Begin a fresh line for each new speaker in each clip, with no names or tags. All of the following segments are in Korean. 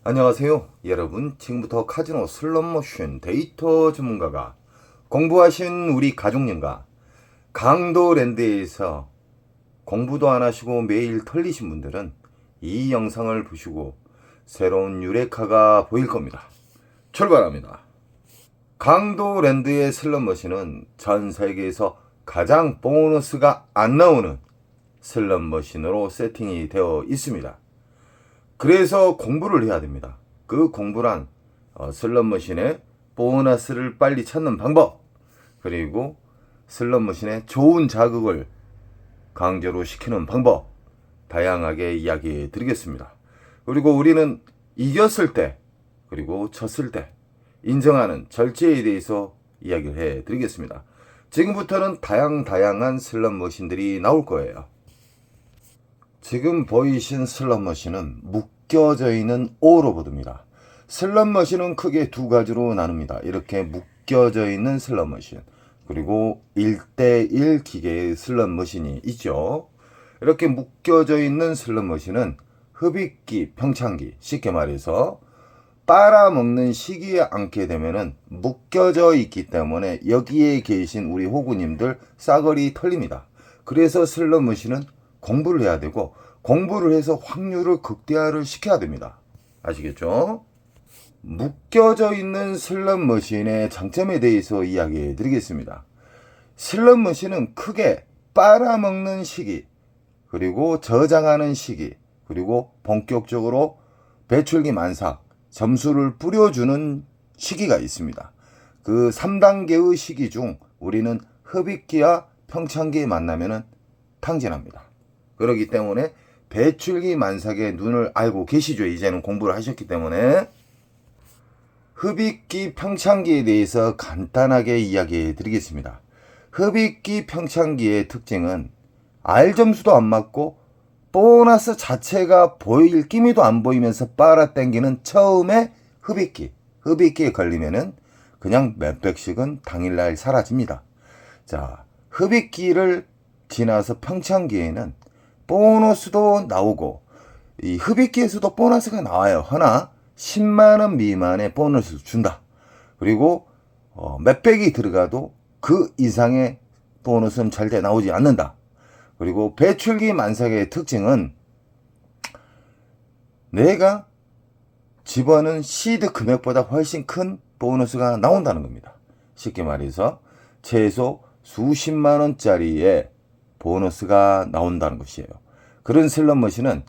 안녕하세요 여러분. 지금부터 카지노 슬롯머신 데이터 전문가가 공부하신 우리 가족님과 강도랜드에서 공부도 안 하시고 매일 털리신 분들은 이 영상을 보시고 새로운 유레카가 보일 겁니다. 출발합니다. 강도랜드의 슬롯머신은 전 세계에서 가장 보너스가 안 나오는 슬롯머신으로 세팅이 되어 있습니다. 그래서 공부를 해야 됩니다. 그 공부란 슬롯머신의 보너스를 빨리 찾는 방법, 그리고 슬롯머신의 좋은 자극을 강제로 시키는 방법, 다양하게 이야기해 드리겠습니다. 그리고 우리는 이겼을 때 그리고 졌을 때 인정하는 절제에 대해서 이야기를 해 드리겠습니다. 지금부터는 다양한 슬롯머신들이 나올 거예요. 지금 보이신 슬롯머신은 묶여져 있는 오로보드입니다. 슬롯머신은 크게 두 가지로 나눕니다. 이렇게 묶여져 있는 슬롯머신, 그리고 1대1 기계의 슬롯머신이 있죠. 이렇게 묶여져 있는 슬롯머신은 흡입기, 평창기, 쉽게 말해서 빨아먹는 시기에 앉게 되면은 묶여져 있기 때문에 여기에 계신 우리 호구님들 싸그리 털립니다. 그래서 슬롯머신은 공부를 해야 되고, 공부를 해서 확률을 극대화를 시켜야 됩니다. 아시겠죠? 묶여져 있는 슬롯머신의 장점에 대해서 이야기해 드리겠습니다. 슬롯머신은 크게 빨아먹는 시기, 그리고 저장하는 시기, 그리고 본격적으로 배출기 만삭, 점수를 뿌려주는 시기가 있습니다. 그 3단계의 시기 중 우리는 흡입기와 평창기에 만나면은 탕진합니다. 그렇기 때문에 배출기 만삭의 눈을 알고 계시죠. 이제는 공부를 하셨기 때문에. 흡입기, 평창기에 대해서 간단하게 이야기해 드리겠습니다. 흡입기, 평창기의 특징은 R점수도 안 맞고 보너스 자체가 보일 기미도 안 보이면서 빨아당기는 처음에 흡입기에 걸리면은 그냥 몇백씩은 당일날 사라집니다. 자, 흡입기를 지나서 평창기에는 보너스도 나오고 이 흡입기에서도 보너스가 나와요. 하나 10만원 미만의 보너스를 준다. 그리고 몇백이 들어가도 그 이상의 보너스는 절대 나오지 않는다. 그리고 배출기 만삭의 특징은 내가 집어넣은 시드 금액보다 훨씬 큰 보너스가 나온다는 겁니다. 쉽게 말해서 최소 수십만원짜리의 보너스가 나온다는 것이에요. 그런 슬롯머신은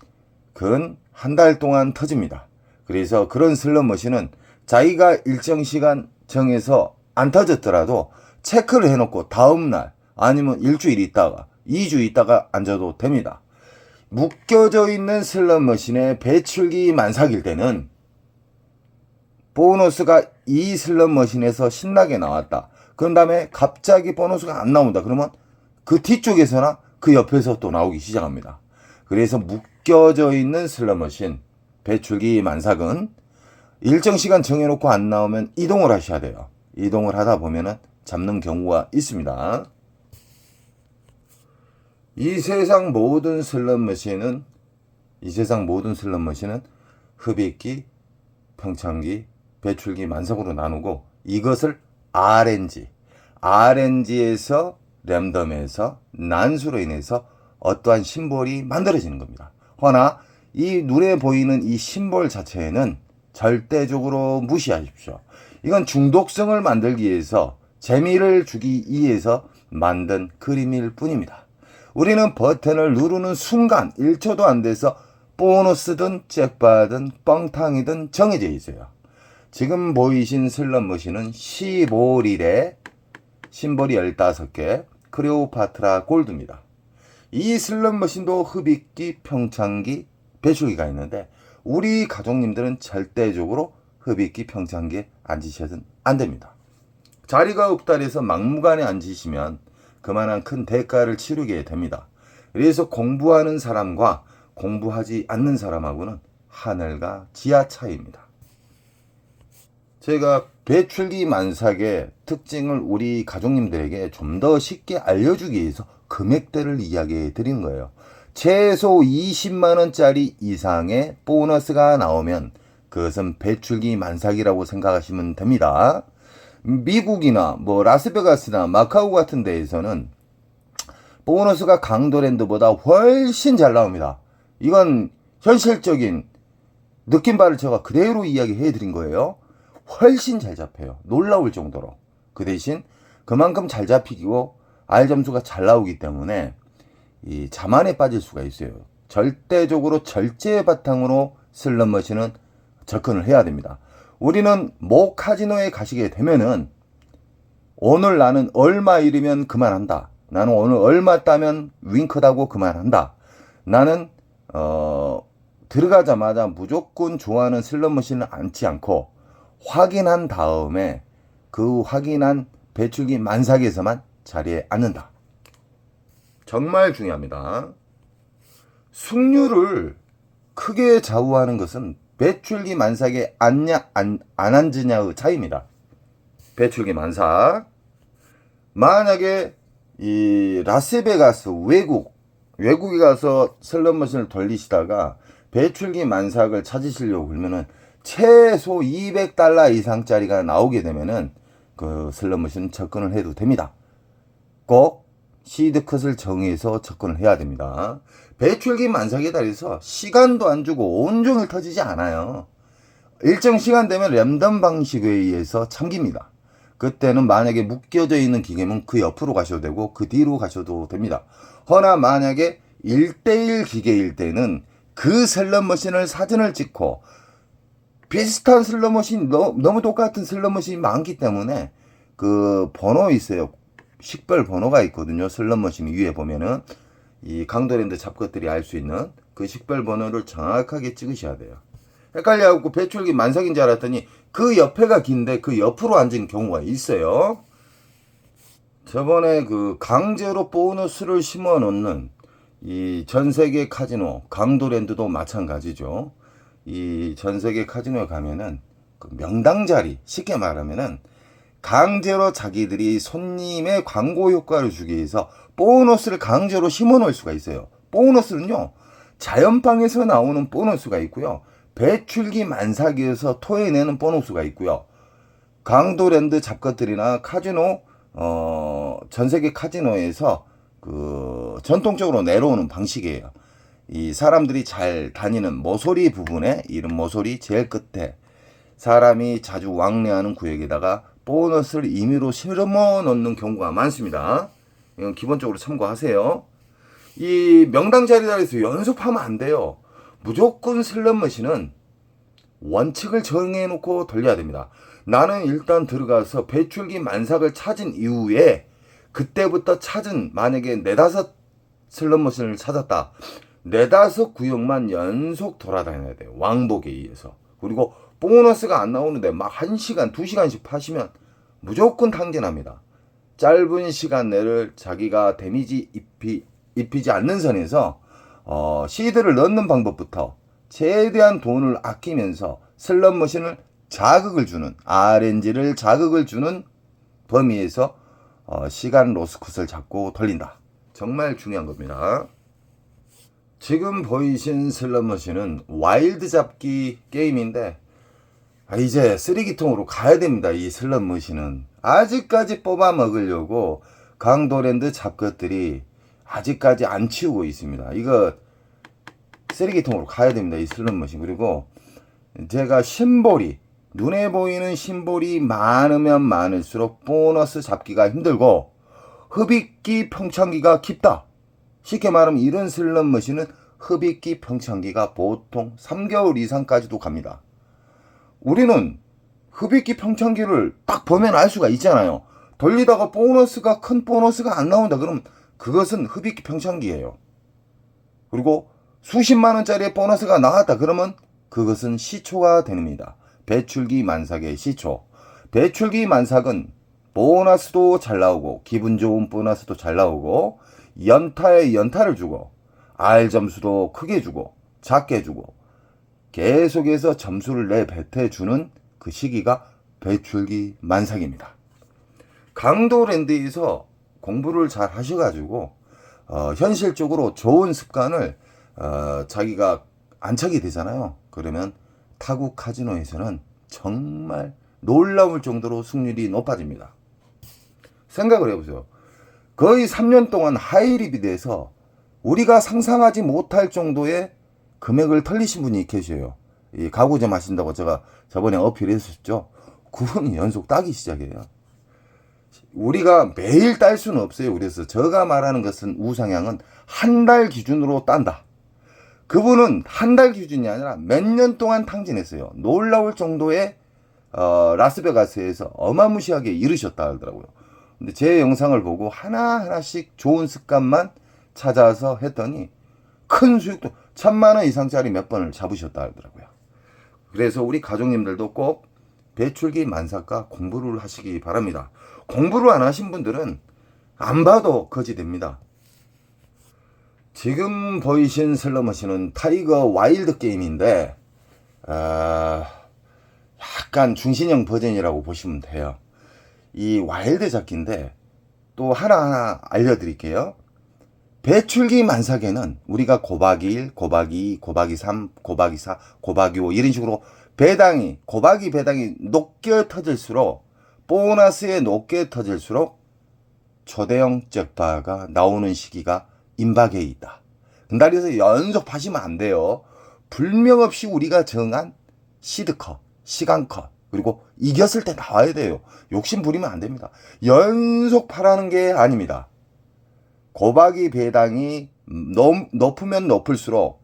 근 한 달 동안 터집니다. 그래서 그런 슬롯머신은 자기가 일정 시간 정해서 안 터졌더라도 체크를 해놓고 다음날 아니면 일주일 있다가 2주 있다가 앉아도 됩니다. 묶여져 있는 슬롯머신의 배출기 만삭일 때는 보너스가 이 슬롯머신에서 신나게 나왔다. 그런 다음에 갑자기 보너스가 안 나온다. 그러면 그 뒤쪽에서나 그 옆에서 또 나오기 시작합니다. 그래서 묶여져 있는 슬롯머신 배출기 만삭은 일정 시간 정해놓고 안 나오면 이동을 하셔야 돼요. 이동을 하다 보면은 잡는 경우가 있습니다. 이 세상 모든 슬롯머신은 흡입기, 평창기, 배출기 만삭으로 나누고, 이것을 RNG에서 랜덤에서 난수로 인해서 어떠한 심볼이 만들어지는 겁니다. 허나 이 눈에 보이는 이 심볼 자체는 절대적으로 무시하십시오. 이건 중독성을 만들기 위해서, 재미를 주기 위해서 만든 그림일 뿐입니다. 우리는 버튼을 누르는 순간 1초도 안 돼서 보너스든 잭팟든 뻥탕이든 정해져 있어요. 지금 보이신 슬롯머신은 15릴에 심볼이 15개, 클레오파트라 골드입니다. 이 슬롯머신도 흡입기, 평창기, 배출기가 있는데 우리 가족님들은 절대적으로 흡입기, 평창기에 앉으셔서는 안 됩니다. 자리가 없다 해서 막무가내 앉으시면 그만한 큰 대가를 치르게 됩니다. 그래서 공부하는 사람과 공부하지 않는 사람하고는 하늘과 지하 차이입니다. 제가 배출기 만삭의 특징을 우리 가족님들에게 좀 더 쉽게 알려주기 위해서 금액대를 이야기해 드린 거예요. 최소 20만원짜리 이상의 보너스가 나오면 그것은 배출기 만삭이라고 생각하시면 됩니다. 미국이나 뭐 라스베가스나 마카오 같은 데에서는 보너스가 강도랜드보다 훨씬 잘 나옵니다. 이건 현실적인 느낌바를 제가 그대로 이야기해 드린 거예요. 훨씬 잘 잡혀요. 놀라울 정도로. 그 대신 그만큼 잘 잡히고 R 점수가 잘 나오기 때문에 이 자만에 빠질 수가 있어요. 절대적으로 절제의 바탕으로 슬롯머신은 접근을 해야 됩니다. 우리는 모 카지노에 가시게 되면은 오늘 나는 얼마 잃으면 그만한다. 나는 오늘 얼마 따면 윙크다고 그만한다. 나는 들어가자마자 무조건 좋아하는 슬롯머신을 앉지 않고 확인한 다음에 그 확인한 배출기 만삭에서만 자리에 앉는다. 정말 중요합니다. 승률을 크게 좌우하는 것은 배출기 만삭에 앉냐 안 앉으냐의 차이입니다. 배출기 만삭. 만약에 이 라스베가스 외국에 가서 슬롯머신을 돌리시다가 배출기 만삭을 찾으시려고 그러면은 최소 $200 이상짜리가 나오게 되면은 그 슬롯머신 접근을 해도 됩니다. 꼭 시드 컷을 정해서 접근을 해야 됩니다. 배출기 만삭에 달해서 시간도 안 주고 온종일 터지지 않아요. 일정 시간 되면 랜덤 방식에 의해서 참깁니다. 그때는 만약에 묶여져 있는 기계면 그 옆으로 가셔도 되고 그 뒤로 가셔도 됩니다. 허나 만약에 1대1 기계일 때는 그 슬롯머신을 사진을 찍고 비슷한 슬롯머신 너무 똑같은 슬롯머신이 많기 때문에 그 번호 있어요. 식별 번호가 있거든요. 슬롯머신 위에 보면은 이 강도랜드 잡것들이 알 수 있는 그 식별 번호를 정확하게 찍으셔야 돼요. 헷갈려갖고 배출기 만삭인 줄 알았더니 그 옆에가 긴데 그 옆으로 앉은 경우가 있어요. 저번에 그 강제로 보너스를 심어 놓는 이 전세계 카지노 강도랜드도 마찬가지죠. 이 전세계 카지노에 가면은 그 명당 자리, 쉽게 말하면은 강제로 자기들이 손님의 광고 효과를 주기 위해서 보너스를 강제로 심어 놓을 수가 있어요. 보너스는요, 자연방에서 나오는 보너스가 있고요, 배출기 만삭에서 토해내는 보너스가 있고요, 강도랜드 잡것들이나 카지노, 전세계 카지노에서 그 전통적으로 내려오는 방식이에요. 이 사람들이 잘 다니는 모서리 부분에, 이런 모서리 제일 끝에 사람이 자주 왕래하는 구역에다가 보너스를 임의로 실어 넣는 경우가 많습니다. 이건 기본적으로 참고하세요. 이 명당 자리에서 연습하면 안 돼요. 무조건 슬롯머신은 원칙을 정해놓고 돌려야 됩니다. 나는 일단 들어가서 배출기 만삭을 찾은 이후에 그때부터 찾은, 만약에 4-5 슬롯머신을 찾았다. 4-5 구역만 연속 돌아다녀야 돼요. 왕복에 의해서. 그리고 보너스가 안 나오는데 막 1시간, 2시간씩 파시면 무조건 탕진합니다. 짧은 시간 내를 자기가 데미지 입히지 않는 선에서 시드를 넣는 방법부터 최대한 돈을 아끼면서 슬롯머신을 자극을 주는, RNG를 자극을 주는 범위에서 시간 로스컷을 잡고 돌린다. 정말 중요한 겁니다. 지금 보이신 슬롯머신은 와일드 잡기 게임인데 이제 쓰레기통으로 가야 됩니다. 이 슬롯머신은 아직까지 뽑아 먹으려고 강도랜드 잡것들이 아직까지 안 치우고 있습니다. 이거 쓰레기통으로 가야 됩니다. 이 슬롯머신. 그리고 제가 심볼이, 눈에 보이는 심볼이 많으면 많을수록 보너스 잡기가 힘들고 흡입기 평창기가 깊다. 쉽게 말하면 이런 슬롯머신은 흡입기 평창기가 보통 3개월 이상까지도 갑니다. 우리는 흡입기 평창기를 딱 보면 알 수가 있잖아요. 돌리다가 보너스가, 큰 보너스가 안 나온다 그러면 그것은 흡입기 평창기예요. 그리고 수십만 원짜리의 보너스가 나왔다 그러면 그것은 시초가 됩니다. 배출기 만삭의 시초. 배출기 만삭은 보너스도 잘 나오고 기분 좋은 보너스도 잘 나오고 연타에 연타를 주고 R 점수도 크게 주고 작게 주고 계속해서 점수를 내뱉어주는 그 시기가 배출기 만삭입니다. 강도랜드에서 공부를 잘 하셔가지고 현실적으로 좋은 습관을 자기가 안착이 되잖아요. 그러면 타국 카지노에서는 정말 놀라울 정도로 승률이 높아집니다. 생각을 해보세요. 거의 3년 동안 하이리비드에서 우리가 상상하지 못할 정도의 금액을 털리신 분이 계셔요. 이 가구점 하신다고 제가 저번에 어필했었죠. 9분이 연속 따기 시작해요. 우리가 매일 딸 수는 없어요. 그래서 제가 말하는 것은 우상향은 한 달 기준으로 딴다. 그분은 한 달 기준이 아니라 몇 년 동안 탕진했어요. 놀라울 정도의 라스베가스에서 어마무시하게 이르셨다 하더라고요. 근데 제 영상을 보고 하나하나씩 좋은 습관만 찾아서 했더니 큰 수익도 1000만원 이상짜리 몇 번을 잡으셨다 하더라고요. 그래서 우리 가족님들도 꼭 배출기 만삭과 공부를 하시기 바랍니다. 공부를 안 하신 분들은 안 봐도 거지 됩니다. 지금 보이신 슬롯머신은 타이거 와일드 게임인데 약간 중신형 버전이라고 보시면 돼요. 이 와일드 잡기인데 또 하나하나 알려드릴게요. 배출기 만삭에는 우리가 곱하기 1, 곱하기 2, 곱하기 3, 곱하기 4, 곱하기 5 이런 식으로 배당이 곱하기 배당이 높게 터질수록 보너스에 높게 터질수록 초대형 잭팟가 나오는 시기가 임박해 있다. 그래서 연속 파시면 안 돼요. 불명 없이 우리가 정한 시드컷, 시간컷 그리고 이겼을 때 나와야 돼요. 욕심 부리면 안 됩니다. 연속 파라는 게 아닙니다. 곱하기 배당이 높으면 높을수록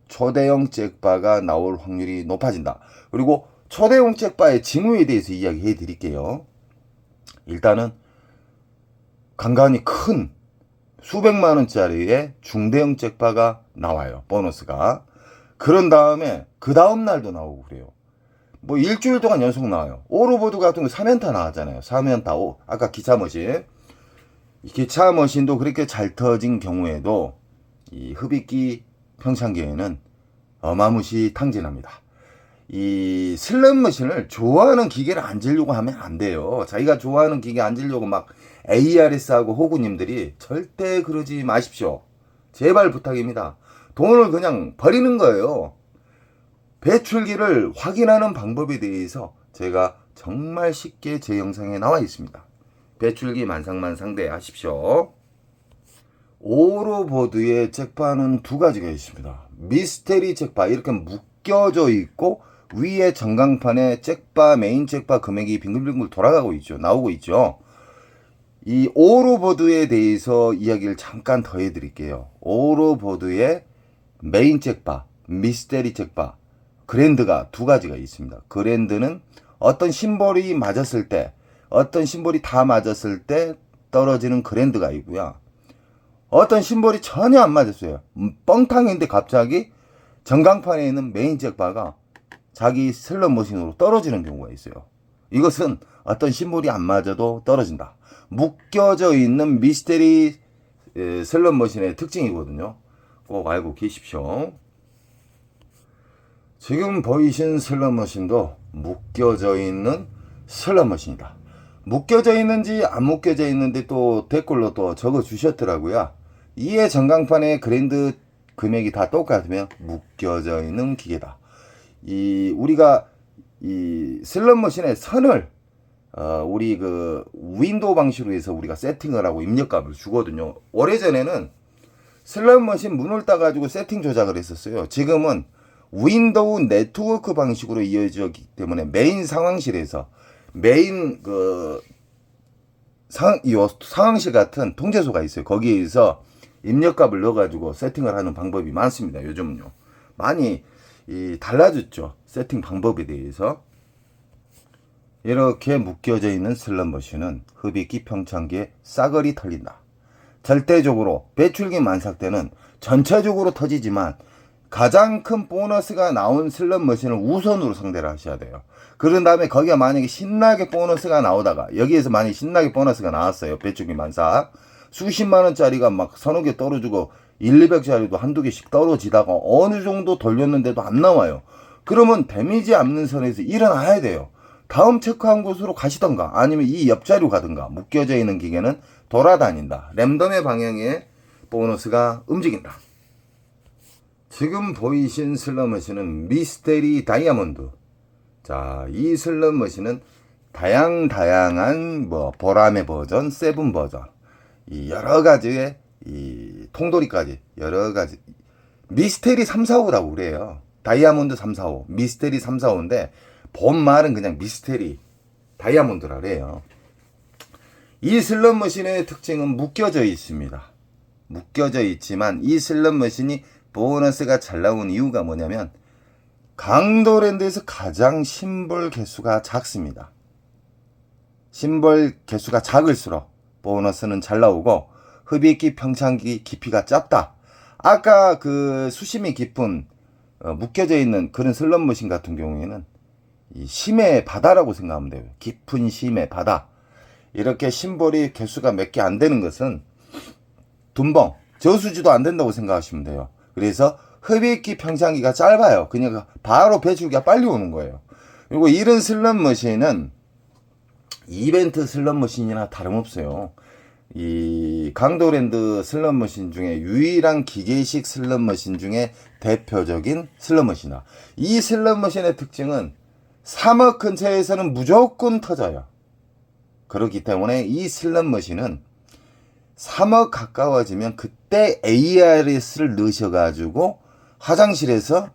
초대형 잭팟가 나올 확률이 높아진다. 그리고 초대형 잭팟의 징후에 대해서 이야기해 드릴게요. 일단은 간간히 큰 수백만 원짜리의 중대형 잭팟가 나와요. 보너스가. 그런 다음에 그 다음 날도 나오고 그래요. 뭐 일주일 동안 연속 나와요. 오로보드 같은 거 3연타 나왔잖아요. 3연타 아까 기차 머신. 기차 머신도 그렇게 잘 터진 경우에도 이 흡입기 평창기에는 어마무시 탕진합니다. 이 슬롯 머신을 좋아하는 기계를 앉으려고 하면 안 돼요. 자기가 좋아하는 기계 앉으려고 막 ARS하고 호구님들이 절대 그러지 마십시오. 제발 부탁입니다. 돈을 그냥 버리는 거예요. 배출기를 확인하는 방법에 대해서 제가 정말 쉽게 제 영상에 나와 있습니다. 배출기 만삭만 상대하십시오. 오로보드의 잭팟은 두 가지가 있습니다. 미스테리 잭팟 이렇게 묶여져 있고 위에 전광판에 잭팟 메인 잭팟 금액이 빙글빙글 돌아가고 있죠. 나오고 있죠. 이 오로보드에 대해서 이야기를 잠깐 더 해드릴게요. 오로보드의 메인 잭팟, 미스테리 잭팟, 그랜드가 두 가지가 있습니다. 그랜드는 어떤 심볼이 맞았을 때 어떤 심볼이 다 맞았을 때 떨어지는 그랜드가 있고요. 어떤 심볼이 전혀 안 맞았어요. 뻥탕인데 갑자기 전광판에 있는 메인 잭팟가 자기 슬롯 머신으로 떨어지는 경우가 있어요. 이것은 어떤 심볼이 안 맞아도 떨어진다. 묶여져 있는 미스테리 슬롯 머신의 특징이거든요. 꼭 알고 계십시오. 지금 보이신 슬롯 머신도 묶여져 있는 슬롯 머신이다. 묶여져 있는지 안 묶여져 있는지 또 댓글로 또 적어 주셨더라고요. 이에 전광판의 그랜드 금액이 다 똑같으면 묶여져 있는 기계다. 우리가 이 슬롯 머신의 선을 우리 그 윈도우 방식으로 해서 우리가 세팅을 하고 입력값을 주거든요. 오래전에는 슬롯 머신 문을 따가지고 세팅 조작을 했었어요. 지금은 윈도우 네트워크 방식으로 이어지기 때문에 메인 상황실에서 메인 상황실 같은 통제소가 있어요. 거기에서 입력값을 넣어가지고 세팅을 하는 방법이 많습니다. 요즘은요. 많이 달라졌죠. 세팅 방법에 대해서. 이렇게 묶여져 있는 슬롯 머신은 흡입기 평창기에 싸그리 털린다. 절대적으로 배출기 만삭 때는 전체적으로 터지지만 가장 큰 보너스가 나온 슬롯 머신을 우선으로 상대를 하셔야 돼요. 그런 다음에 거기가 만약에 신나게 보너스가 나오다가 여기에서 만약에 신나게 보너스가 나왔어요. 배출기 만삭. 수십만 원짜리가 막 서너 개 떨어지고 1,200짜리도 한두 개씩 떨어지다가 어느 정도 돌렸는데도 안 나와요. 그러면 데미지 않는 선에서 일어나야 돼요. 다음 체크한 곳으로 가시던가 아니면 이 옆자리로 가든가. 묶여져 있는 기계는 돌아다닌다. 랜덤의 방향에 보너스가 움직인다. 지금 보이신 슬롯머신은 미스테리 다이아몬드. 자, 이 슬롯머신은 다양한 뭐 보라매 버전, 세븐 버전, 이 여러 가지의 이 통돌이까지 여러 가지 미스테리 3, 4, 5라고 그래요. 다이아몬드 3, 4, 5, 미스테리 3, 4, 5인데 본 말은 그냥 미스테리 다이아몬드라 그래요. 이 슬롯머신의 특징은 묶여져 있습니다. 묶여져 있지만 이 슬롯머신이 보너스가 잘 나온 이유가 뭐냐면 강도랜드에서 가장 심볼 개수가 작습니다. 심볼 개수가 작을수록 보너스는 잘 나오고 흡입기 평창기 깊이가 짧다. 아까 그 수심이 깊은 묶여져 있는 그런 슬롯머신 같은 경우에는 이 심의 바다라고 생각하면 돼요. 깊은 심의 바다. 이렇게 심볼이 개수가 몇 개 안 되는 것은 둔벙, 저수지도 안 된다고 생각하시면 돼요. 그래서 흡입기 평창기가 짧아요. 그냥 바로 배출기가 빨리 오는 거예요. 그리고 이런 슬롯머신은 이벤트 슬롯머신이나 다름없어요. 이 강도랜드 슬롯머신 중에 유일한 기계식 슬롯머신 중에 대표적인 슬롯머신이다. 이 슬롯머신의 특징은 3억 근처에서는 무조건 터져요. 그렇기 때문에 이 슬롯머신은 3억 가까워지면 그때 ARS를 넣으셔가지고 화장실에서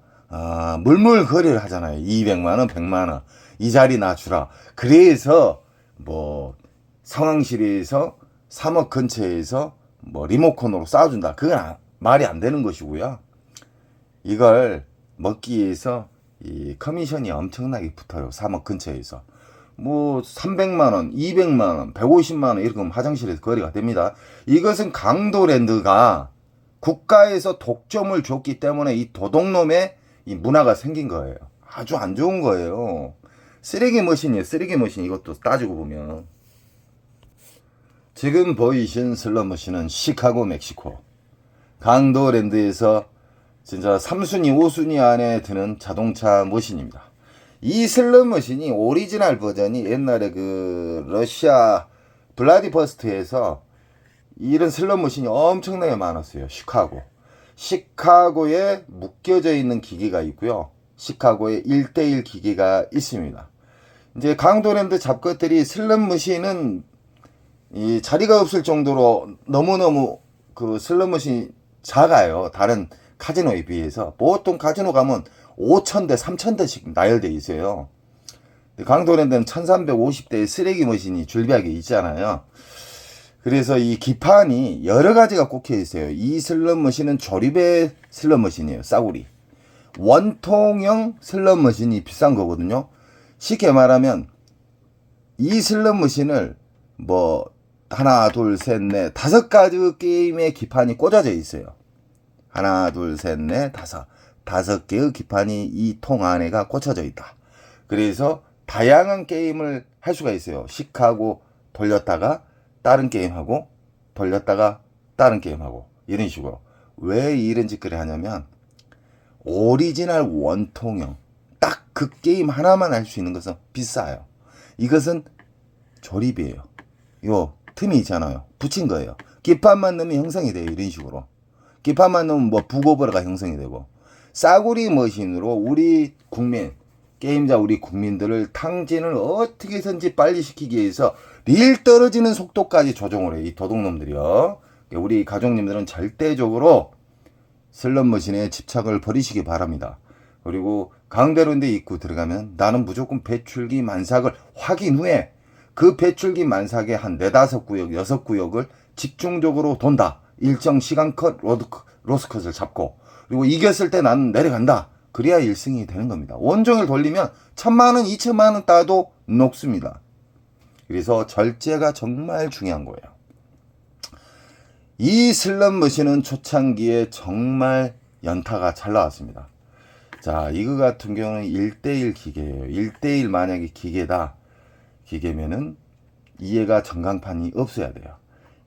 물물거리를 하잖아요. 200만원, 100만원. 이 자리 놔주라. 그래서 뭐 상황실에서 3억 근처에서 뭐 리모컨으로 쏴준다. 그건 말이 안 되는 것이고요. 이걸 먹기 위해서 이 커미션이 엄청나게 붙어요. 3억 근처에서. 뭐 300만원, 200만원, 150만원 이렇게 하면 화장실에서 거래가 됩니다. 이것은 강도랜드가 국가에서 독점을 줬기 때문에 이 도둑놈의 이 문화가 생긴 거예요. 아주 안 좋은 거예요. 쓰레기 머신이에요. 쓰레기 머신. 이것도 따지고 보면 지금 보이신 슬롯머신은 시카고 멕시코 강도랜드에서 진짜 3순위 5순위 안에 드는 자동차 머신입니다. 이 슬롯머신이 오리지널 버전이 옛날에 그 러시아 블라디버스트에서 이런 슬롯머신이 엄청나게 많았어요. 시카고에 묶여져 있는 기계가 있고요. 시카고에 1대1 기계가 있습니다. 이제 강도랜드 잡것들이 슬롯머신은 이 자리가 없을 정도로 너무너무 그 슬롯머신이 작아요. 다른 카지노에 비해서. 보통 카지노 가면 5,000대, 3,000대씩 나열되어 있어요. 강도랜드는 1,350대의 쓰레기 머신이 줄비하게 있잖아요. 그래서 이 기판이 여러 가지가 꽂혀 있어요. 이 슬롯머신은 조립의 슬롯머신이에요. 싸구리. 원통형 슬롯머신이 비싼 거거든요. 쉽게 말하면 이 슬롯머신을 뭐 하나, 둘, 셋, 넷, 5가지 게임의 기판이 꽂아져 있어요. 하나, 둘, 셋, 넷, 5개의 기판이 이 통 안에가 꽂혀져 있다. 그래서 다양한 게임을 할 수가 있어요. 시카고 돌렸다가 다른 게임하고 돌렸다가 다른 게임하고 이런 식으로. 왜 이런 짓거리 하냐면 오리지널 원통형 딱 그 게임 하나만 할 수 있는 것은 비싸요. 이것은 조립이에요. 요 틈이 있잖아요. 붙인 거예요. 기판만 넣으면 형성이 돼요. 이런 식으로. 기판만 넣으면 뭐 북오버가 형성이 되고. 싸구리 머신으로 우리 국민, 게임자 우리 국민들을 탕진을 어떻게든지 빨리 시키기 위해서 릴 떨어지는 속도까지 조정을 해요. 이 도둑놈들이요. 우리 가족님들은 절대적으로 슬롯머신에 집착을 버리시기 바랍니다. 그리고 강대로인데 입구 들어가면 나는 무조건 배출기 만삭을 확인 후에 그 배출기 만삭의 한 4, 5구역, 6구역을 집중적으로 돈다. 일정 시간컷 로스컷을 잡고 그리고 이겼을 때 나는 내려간다. 그래야 1승이 되는 겁니다. 원종을 돌리면 1,000만원, 2,000만원 따도 녹습니다. 그래서 절제가 정말 중요한 거예요. 이 슬롯머신은 초창기에 정말 연타가 잘 나왔습니다. 자, 이거 같은 경우는 1대1 기계예요. 1대1 만약에 기계면은 이해가 전광판이 없어야 돼요.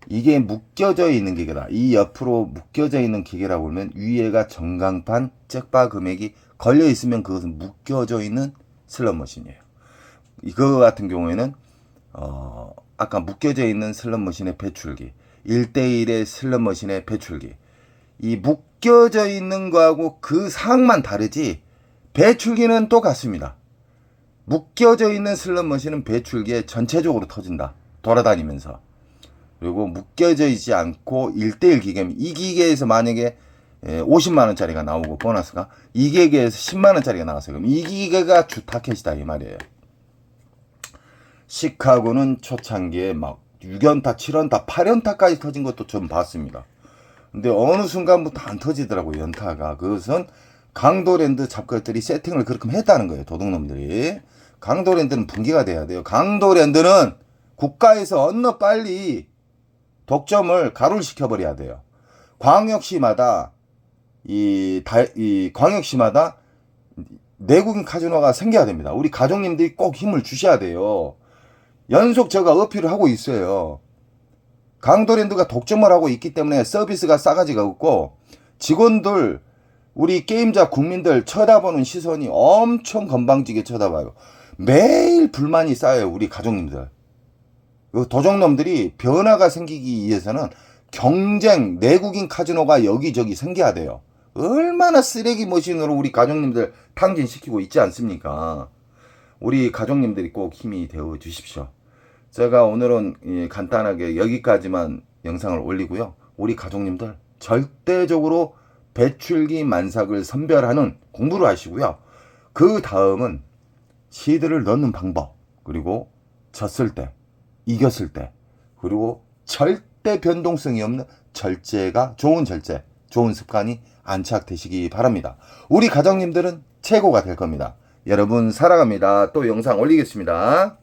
이게 묶여져 있는 기계다. 이 옆으로 묶여져 있는 기계라고 하면 위에가 전광판 잭바 금액이 걸려 있으면 그것은 묶여져 있는 슬롯머신이에요. 이거 같은 경우에는 아까 묶여져 있는 슬롯머신의 배출기, 1대1의 슬롯머신의 배출기, 이 묶여져 있는 거하고 그 사항만 다르지 배출기는 똑같습니다. 묶여져 있는 슬롯머신은 배출기에 전체적으로 터진다. 돌아다니면서. 그리고 묶여져 있지 않고 1대1 기계면 이 기계에서 만약에 50만원짜리가 나오고 보너스가 이 기계에서 10만원짜리가 나왔어요. 그럼 이 기계가 주 타켓이다 이 말이에요. 시카고는 초창기에 막 6연타, 7연타, 8연타까지 터진 것도 좀 봤습니다. 근데 어느 순간부터 안 터지더라고요, 연타가. 그것은 강도랜드 잡것들이 세팅을 그렇게 했다는 거예요, 도둑놈들이. 강도랜드는 분기가 돼야 돼요. 강도랜드는 국가에서 얼른 빨리 독점을 가루를 시켜버려야 돼요. 광역시마다 광역시마다 내국인 카지노가 생겨야 됩니다. 우리 가족님들이 꼭 힘을 주셔야 돼요. 연속 제가 어필을 하고 있어요. 강도랜드가 독점을 하고 있기 때문에 서비스가 싸가지가 없고 직원들 우리 게임자 국민들 쳐다보는 시선이 엄청 건방지게 쳐다봐요. 매일 불만이 쌓여요. 우리 가족님들. 도적놈들이 변화가 생기기 위해서는 경쟁 내국인 카지노가 여기저기 생겨야 돼요. 얼마나 쓰레기 머신으로 우리 가족님들 탕진시키고 있지 않습니까? 우리 가족님들이 꼭 힘이 되어 주십시오. 제가 오늘은 간단하게 여기까지만 영상을 올리고요. 우리 가족님들 절대적으로 배출기 만삭을 선별하는 공부를 하시고요. 그 다음은 시드를 넣는 방법, 그리고 졌을 때, 이겼을 때, 그리고 절대 변동성이 없는 절제가 좋은 절제, 좋은 습관이 안착되시기 바랍니다. 우리 가족님들은 최고가 될 겁니다. 여러분 사랑합니다. 또 영상 올리겠습니다.